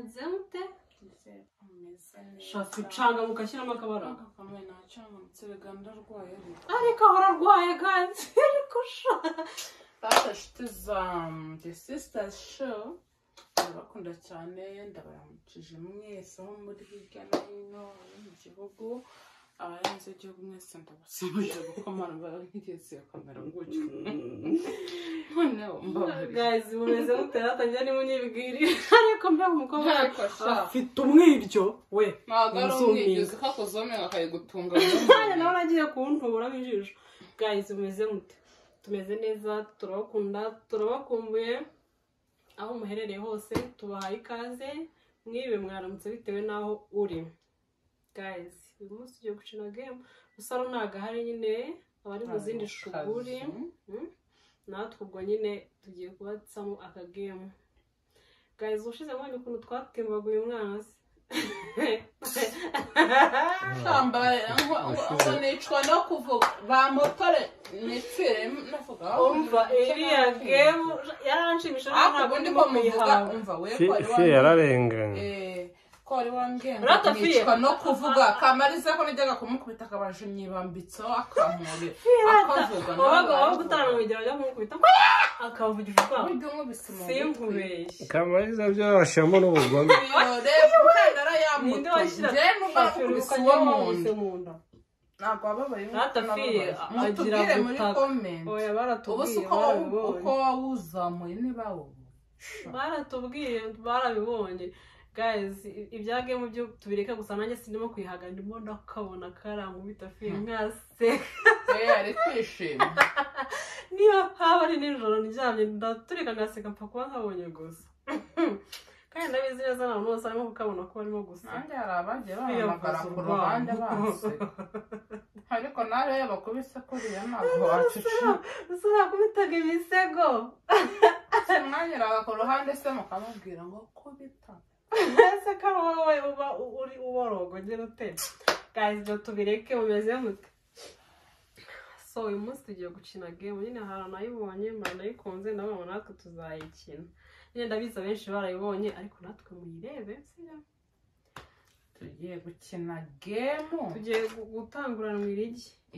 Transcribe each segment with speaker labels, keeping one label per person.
Speaker 1: mumeze mute
Speaker 2: shafi canga mukashyiramo akabara
Speaker 1: kamwe nacanga mutsereganda rwaye
Speaker 2: ariko horarwaye guys ariko sha
Speaker 1: the sisters show ndabakunda cyane ndabaramukije mwese aho muri hirya no hino mu gihugu abarenze igihugu mwese ndabasubije gukomana barangigeze kamera gutyo
Speaker 2: guys mumeze muteratangira ni munyibwiri ariko mbe umukobwa afite umwiryo we
Speaker 1: ntagarumwigeze kakozome akayigutunga
Speaker 2: cyane nawe nagiye kuntura bijisho guys mumeze mute tumeze neza turabakunda turabakumbuye aho muherereye hose tubahaye ikaze mwibe mwaramutse bitewe naho uri guys uyu munsi tugiye gukina game usaro nagahari nyine abari mu zindi shuguri natwe ubwo nyine tugiye kubatsamo aka game guys ushize mwanya ukuntu twatembaguye umwana
Speaker 1: Sambaye ngo nicwa no kuvuga bamotore nipfire navuga
Speaker 2: umva iriya game yaranshimisha ntabwo ndi ko muvuga
Speaker 1: umva we ko
Speaker 3: ari yararenga
Speaker 1: ko ari wangenga nicwa no kuvuga kamariza ko najyaga kumukubita akabaje nyibambitso akamuri akavuga
Speaker 2: nawe gutana mu bigero byo kumukubita akavugisha kwa simpubeshye
Speaker 3: kamariza byashamo n'ubugome
Speaker 2: ninde washyira
Speaker 1: munda ntabwo ababaye
Speaker 2: natafiye agira gutaka oya baratubwiye
Speaker 1: uko wawuzamuye nibawo
Speaker 2: baratubwiye barabibonye guys ibyage mu byo tubireka gusa nanjye sinimo kwihaga ndimo ndakabona karankubita fiye nkase
Speaker 1: ari kwishima
Speaker 2: niyo haba ari nijoro ndyamye ndaturika ngaseka mpfa kuba nkabonye gusa kandi ndabizi neza nawe bose arimo kukabona ko barimo gusa
Speaker 1: nanjye hari abagiye bahamagara ku ruhande baseka ariko nawe bakubise kuriya ntabwo wacuca
Speaker 2: nakubitaga imisego
Speaker 1: mwanyuraga ku ruhande se mukamubwira ngo kubita
Speaker 2: ese ko wowe uba uri uborogo ngira ute guys byo tubireke mumeze mute so uyu munsi tugiye gukina game nyine hari nayibonye nayikunze nabo natwe tuzayikina nyine ndabizi benshi barayibonye ariko natwe muyirebe sibyo
Speaker 1: tugiye gukina game
Speaker 2: tugiye gutangurana mu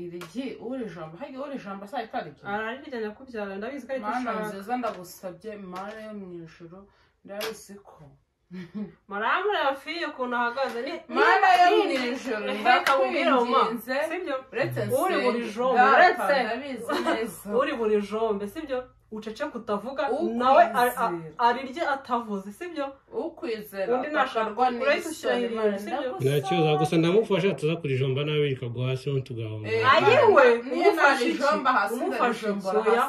Speaker 2: irigi
Speaker 1: uri jambo hagiye uri jambo sai kariki
Speaker 2: ararirya nyakubyara ndabizi ko ari
Speaker 1: mana nziza ndagusabye mare yo mu ijuru ndabizi ko
Speaker 2: maramure afiye kuntu ahagaze ni
Speaker 1: mana yo mu ijuru
Speaker 2: ndakwinginze sibyo uri buri jombe uretse uri buri jombe sibyo ucece kutavuga nawe arirye atavuze sibyo
Speaker 1: ukwizera
Speaker 2: undi nasharwa n'ishyira sibyo
Speaker 3: nacyo gusa ndamufasha tuza kurijomba nawe bikagwa hasi ntugahomba
Speaker 2: ayiwe
Speaker 1: umufasha hasi
Speaker 2: umufasha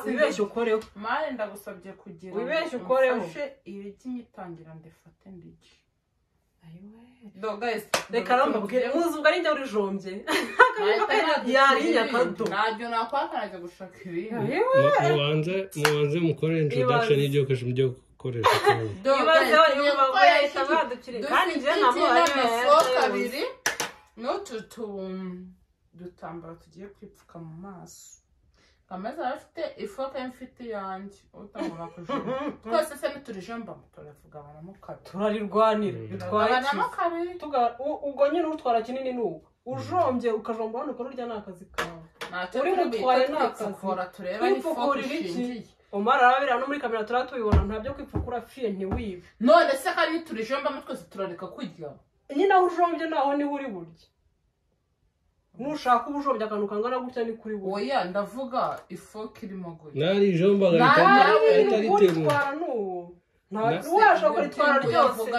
Speaker 2: wibeshye ukoreho
Speaker 1: mare ndagusabye kugira
Speaker 2: wibeshye ukoreho
Speaker 1: irigi nyitangira ndefate ndiki ayiwe
Speaker 2: guys reka rambabwire muzi ubwo ari njye uri jombye yarinya kado
Speaker 1: ntabyo nakwakanaje gushaka ibintu
Speaker 3: mubanze mukore introduction y'ibyo mujye gukoresha
Speaker 2: ibaze bakoresha badukire kandi njye
Speaker 1: namo abiri n'utu dutambaro tugiye kwipfuka mu maso kameze afite ifoke mfite yanjye utamura kujomba twese se niturijomba turavuga baramukabe
Speaker 2: turarirwanira bitwaye ubwo nyine utwara kinini nuko ujombye ukajomba hano ukarurya n'akazi kawe uri mutwaye n'akazi
Speaker 1: tureba ifoke ishingiye
Speaker 2: umara arabira no muri kamera turatubibona ntabyo kwipfukura fiye ntiwibe
Speaker 1: none se kandi turijomba twese turareka kurya
Speaker 2: nyine aho ujombye naho niho uri burya nushaka ubujombye akantu kangana gutya ni kuri wowe
Speaker 1: oya ndavuga ifoke irimo gutya
Speaker 3: nari jomba
Speaker 2: garitera n'uwo washaka kuritwara ryose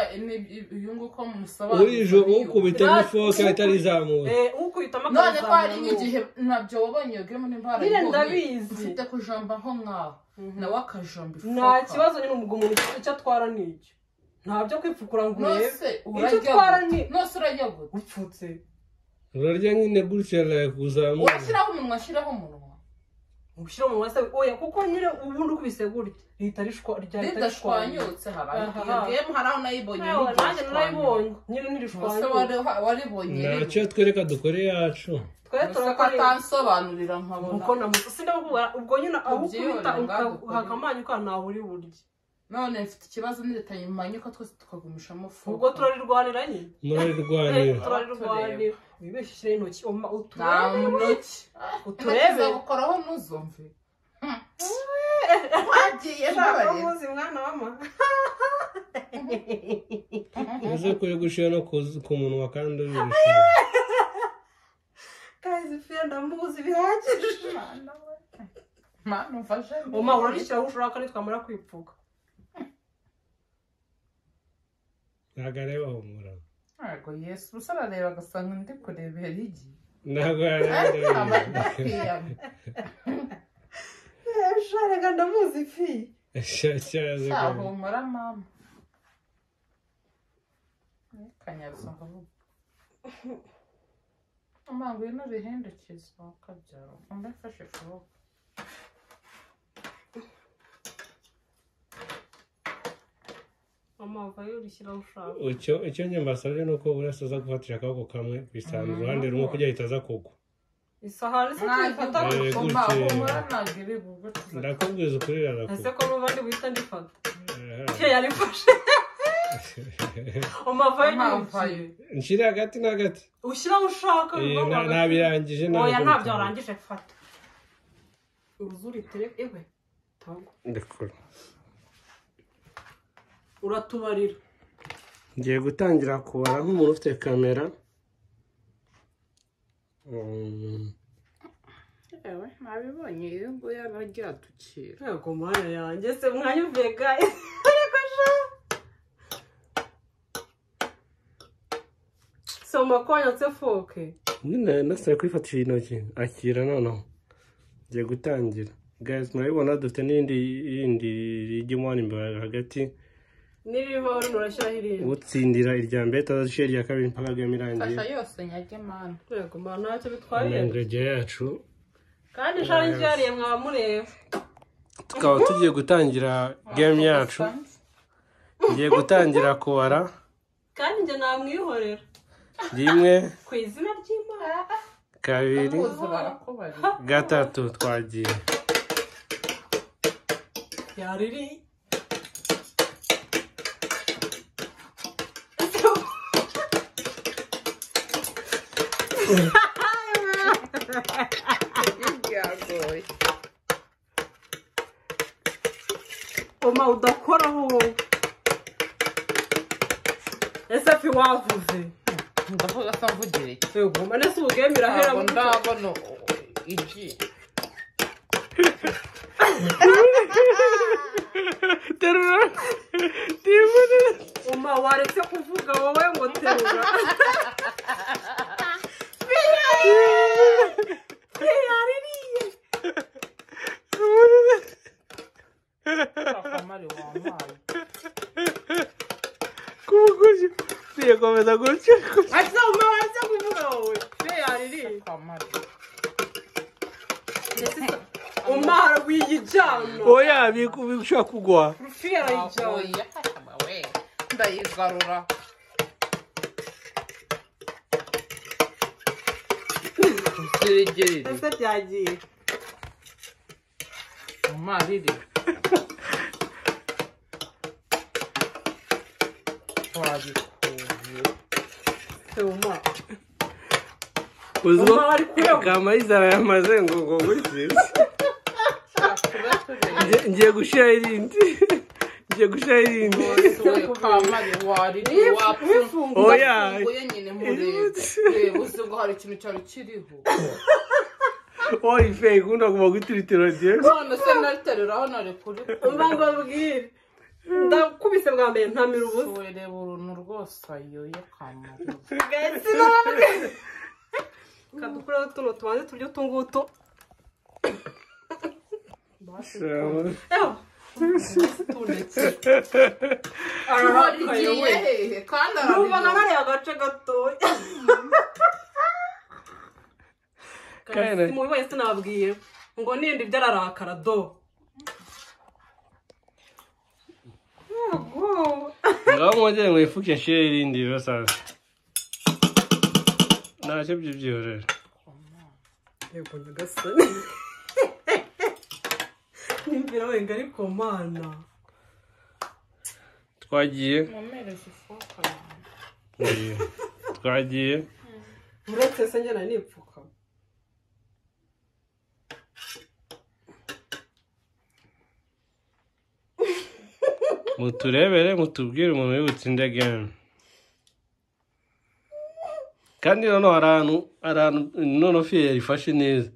Speaker 1: uyu nguko musaba
Speaker 3: urijo ukubita n'ifoke atarizamuye
Speaker 2: ukubitamo
Speaker 1: none ko hari igihe nabyo wabonye iyo game n'imbara
Speaker 2: ndabizi
Speaker 1: ufite kujomba aho ngaho nawe akajomba ifoke
Speaker 2: nta kibazo nyine umuntu icyo atwara n'icyo ntabyo kwipfukura ngo urebe icyo utwara ni
Speaker 1: nose urajya gute
Speaker 2: upfutse
Speaker 3: urarya nyine gutya kuzamuka
Speaker 1: urashyiraho umunwa ashyiraho umunwa
Speaker 2: ushyira umunwa se oya kuko nyine ubundi ukubise gutya rihita
Speaker 1: ridashwanyutse habaye iyo game hari aho nayibonye
Speaker 2: nanjye narayibonye nyine ntirishwanyutse
Speaker 1: waribonye
Speaker 3: ntacyo twereka dukore yacu
Speaker 2: twe
Speaker 1: turatansobanurira nkabona
Speaker 2: uko namusa sindabukubara ubwo nyine aho ukubita uhakamanya uko naho uri burya
Speaker 1: none mfite ikibazo n'Leta yimanyuka twese tukagumishamo foka
Speaker 2: ubwo turarirwanira nyine
Speaker 3: murarirwanira
Speaker 2: wibeshyire intoki
Speaker 1: uturebe ukoraho ntuzumve wagiye
Speaker 2: muzi mwana wama
Speaker 3: uze kuri gushira no ku munwa kandi urishima
Speaker 2: kazi fenda muzi bihagije
Speaker 1: mana umfashe
Speaker 2: oma urarishira ushaka nitwamara kwipfuka
Speaker 3: nagareba humura
Speaker 1: ntago Yesu usara areba agasanga ndi kurebera igi
Speaker 3: ntago yareba
Speaker 2: sharega ndamuzi fi
Speaker 3: shachaze
Speaker 1: humura mama kanyarusa ngavuga amangu ino bihindukiza kabyaro mbafashe fuko
Speaker 2: amava yurishyira ushaka
Speaker 3: icyo njye mbasabye nuko urasoza gufatira akaboko kamwe kwisanzu uruhande rumwe kugira itaza kugwa
Speaker 2: isahani se tuyifata
Speaker 3: ndakubwiza ukuri iraza
Speaker 2: ese ko n'ubandi buhita ndifata icyo yarifashe amava yurishyira
Speaker 3: nshira hagati na hagati
Speaker 2: ushyira ushaka
Speaker 3: ntabirangije
Speaker 2: oya ntabyo warangije fata uruzuri tereke ewe tango
Speaker 3: ndakora
Speaker 2: uratubarira
Speaker 3: ngiye gutangira kubara nk'umuntu ufite kamera
Speaker 1: ewe nabibonye iyo ngo yararyadukira
Speaker 2: yego mana yanjye se mwanyuvuye gaye ariko sha soma kwanyatse foke
Speaker 3: nyine nasabye kwifatisha intoki akira noneho ngiye gutangira guys murabibona dufite n'irindi rijyemo hano imbere hagati
Speaker 2: nirimo urashyiraho irindi
Speaker 3: utsindira irya mbere tazashira irya kabiri mpaka gamirangiye
Speaker 1: fasha yose nyage mana
Speaker 2: yego mana ntacyo bitwaye
Speaker 3: ingredient yacu
Speaker 2: kandi shangi yariye mwamureba
Speaker 3: tukaba tugiye gutangira game yacu ngiye gutangira kubara
Speaker 2: kandi njye namwihorera
Speaker 3: rimwe
Speaker 2: ku izina ry'Imana
Speaker 3: kabiri gatatu twagiye
Speaker 2: yariri oma udakoraho wowe ese fi wavuze
Speaker 1: ndavuga ko mvugire iki
Speaker 2: yego mane se ubugeme irahera
Speaker 1: ntabwo ndabona igi
Speaker 3: terura timune
Speaker 2: oma waretse kuvuga wowe ngo terura
Speaker 1: akamari wamaye
Speaker 3: kubuguzi niye komeza gutyo
Speaker 2: asa uma waretse kuvuga wowe yariri
Speaker 1: akamari
Speaker 2: umara wiyijana
Speaker 3: oya bikushaka kugwa
Speaker 2: rufira yijana
Speaker 1: ndayigarura
Speaker 2: ese byagiye
Speaker 1: Namarira
Speaker 2: uma
Speaker 3: uzwo kamayizara yamaze ngo gutse ngiye gushira irindi ngiye gushira irindi
Speaker 1: kamari wari
Speaker 2: oya
Speaker 1: nyine murebe uzubwo hari ikintu cyari kiriho
Speaker 3: oyi fake ukunda kuva gutiritira diye
Speaker 1: none se naritereraho nari kuri
Speaker 2: mbabwire ndakubise bwa mbere ntamira ubusa
Speaker 1: wereba uruntu rwose ayoye kamari
Speaker 2: kadukuraho tuno tubanze turyo tungutu ararakaye we
Speaker 1: kandi
Speaker 2: nubaga bariya agace gatoya kandi mu wese nababwiye ngo nindi byararakara do
Speaker 3: ngaho mwongere mwifuke shire irindi rero ntacyo byihorera
Speaker 2: yego nyagasani nimvira wenga ariko mana
Speaker 3: twagiye
Speaker 1: Namereze ifoka.
Speaker 3: twagiye
Speaker 2: uretse se njye nari nipfuka
Speaker 3: muturebere mutubwire umuntu uri butsinde game kandi noneho ahantu noneho fiye yarifashe neza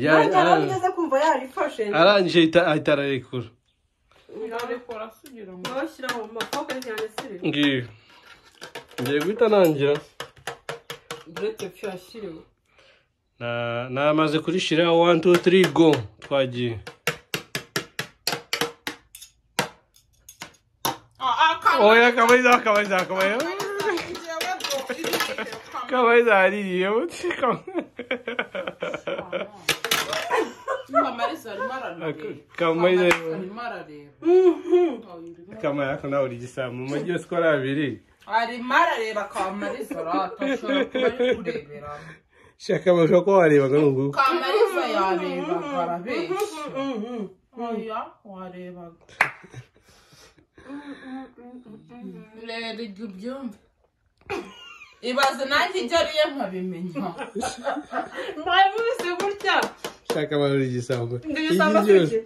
Speaker 2: yarangeze kumva yarifashe
Speaker 3: arangije ahita ararekura
Speaker 1: Irarekura sugira ngo.
Speaker 2: bashyiraho mu mafoka cyane siri
Speaker 3: ngiye ngiye guhita nangira
Speaker 2: uretse cyo yashyiriwe
Speaker 3: namaze kurishiraho 1 2 3 go twagiye oya kabaiza hariye uti
Speaker 1: Namarira arimo
Speaker 3: kabaiza
Speaker 1: arareba.
Speaker 3: kama yako nawe urigisamu mu gihe skora abiri
Speaker 1: Arimo arareba Kamarisa atashobora kuba ari kurebera.
Speaker 3: shaka basho ko warebaga nungu
Speaker 1: Kamarisa yareba karabeshya. Oya warebaga. Rero ibyo byumve. Ibaze nanjye ijya ariye nkabimenya.
Speaker 2: mwabise gutya
Speaker 3: shaka barurigisamu
Speaker 2: ndigisamba sike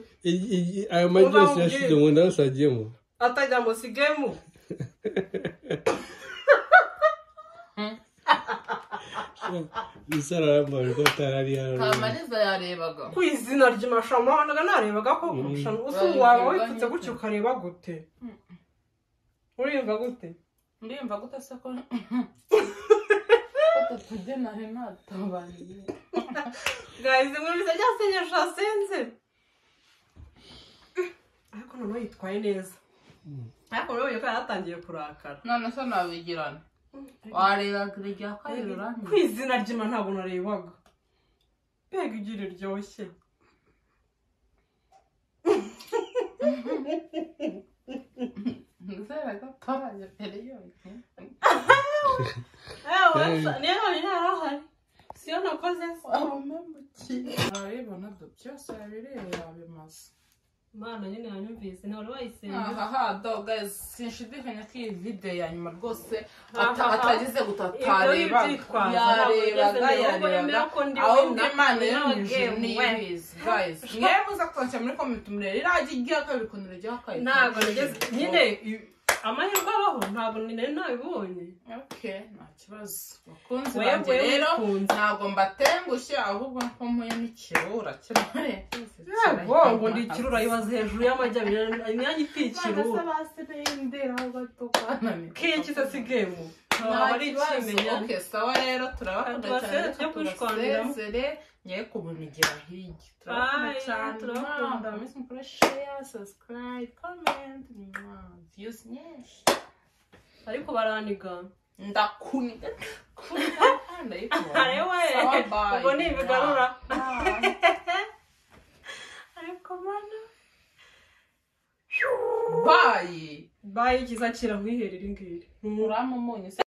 Speaker 3: ayo majyose yashize mu ndaro Hajemo
Speaker 2: atajya mu sigemu
Speaker 3: isararamba ko tarari hano
Speaker 1: Kamarisa yarebaga.
Speaker 2: ku izina ry'amashama naga narebaga ko ushana usu wawe wipfutse gutyo ukareba gute urimva gute
Speaker 1: Ndimva gute se ko tujye nahe natabaniye.
Speaker 2: guys mwese cyasenyesha sense ariko noneho yitwaye neza ariko rero yuko yaratangiye kurakara
Speaker 1: None se nabigirana. Warebaga irya kayirura.
Speaker 2: ku izina ry'Imana ntabwo narebaga mbega igira ryoshye
Speaker 1: Nzera gataraje periode.
Speaker 2: niyo yarahari siyo nakoze
Speaker 1: Amemuki. Arabona byose yabireba yabimaze.
Speaker 2: Mana nyine yanyumvise ntabwo wayisenga
Speaker 1: Aha do guys sinshidikanya ko iyi video ya nyuma rwose atagize gutatareba yarebaga ahubwo Imana y'umwijuru niyibizi guys mwe muza kutonsha muri comment murere iraje igiye kabikunira rya kayi
Speaker 2: ntabwo nageze nyine amahirwe abaho ntabwo nari nabibonye
Speaker 1: okay nta kibazo bakunzi banje rero ntabwo mbatengushye ahubwo nko muye n'ikirura kirore
Speaker 2: ngo ndi ikirura yibaza hejuru y'amajya imyanya itikirura kiki se sigemu ari kimenya
Speaker 1: okay sawa rero turabakunda cyane tubasezere ngiye kubunigira hirya turabakunda mwese mukora share subscribe comment views nyinshi
Speaker 2: ariko baraniga
Speaker 1: ndakuniga
Speaker 2: arewe ubwo ni ibigarura ariko mana
Speaker 1: bye
Speaker 2: bye kizakira nkwiherera ingiri
Speaker 1: muramumunye